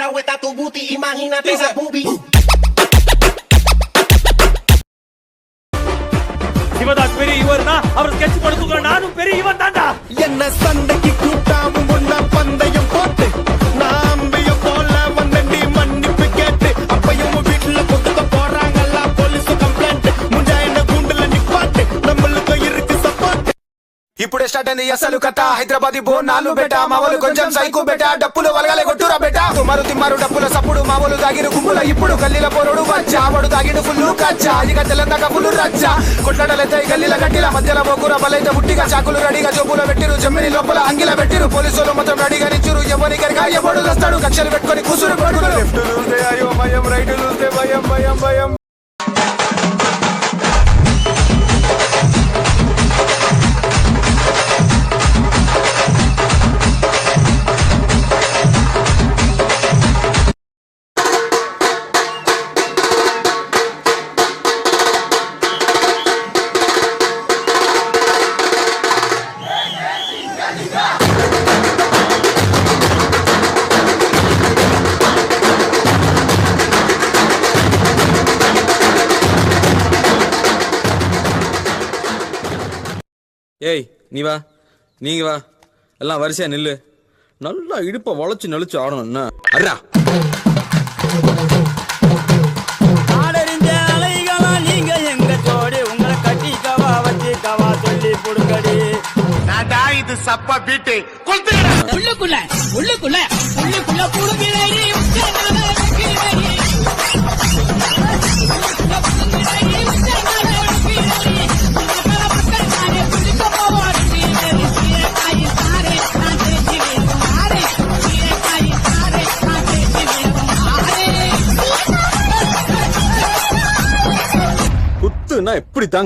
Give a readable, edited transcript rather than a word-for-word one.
parado está tu booty, imagínate esa boobie. இவதான் பெரிய இவர்னா அவர் sketch படுத்துக்கிற நானும் பெரிய இவன் தான்டா. என்ன சண்டைக்கு கூட்டாவும் ஒன்னா பந்தயம் போட்டு நாம்பிய போல வந்தண்டி மன்னிப்பு கேட்டு அப்பையும் வீட்டுல கொத்துக்க போறாங்கல்ல போலீஸ் கம்ப்ளைண்ட் முஞ்சா என்ன கூண்டுல நிப்பாட்டு நம்மளுக்கு இருக்கு சப்போர்ட். ఇప్పుడే స్టార్ట్ అయింది అసలు కథ హైదరాబాదీ బోనాలు బేట మామూలు కొంచెం సైకు బేట డప్పులు వలగాలే కొట్టురా బేట తుమారు తిమ్మారు డప్పుల సప్పుడు మామూలు దాగిన గుంపుల ఇప్పుడు గల్లీల పోరుడు వచ్చా వాడు దాగిన ఫుల్లు కచ్చా ఇక తెలంగాణ ఫుల్లు రచ్చ కొట్లాడలైతే గల్లీల గట్టిల మధ్యలో పోకుర బలైతే ఉట్టిగా చాకులు రెడీగా జోబులో పెట్టిరు జమ్మిని లోపల అంగిల పెట్టిరు పోలీసులు మొత్తం రెడీగా నిచ్చురు ఎవరి గరిగా ఎవడు వస్తాడు కక్షలు పెట్టుకొని కూసురు పడుకులు లెఫ్ట్ లూస్తే అయ్యో భయం రైట్ లూస్తే భయం భయం భయం. ஏய் நீ வா நீங்க வா எல்லாம் வரிசையா நில்லு. நல்லா இடுப்ப வளைச்சு நெளிச்சு ஆடணும் என்ன அர்ரா. ஆடறிஞ்ச அலைகளா நீங்க எங்க ஜோடி உங்களை கட்டிக்கவா வச்சுக்கவா சொல்லி புடுங்கடி. நாடா இது சப்பா பீட்டு உள்ளுக்குள்ள உள்ளுக்குள்ள உள்ளுக்குள்ள புடுங்கிறடி குத்துனா எப்படி தாங்க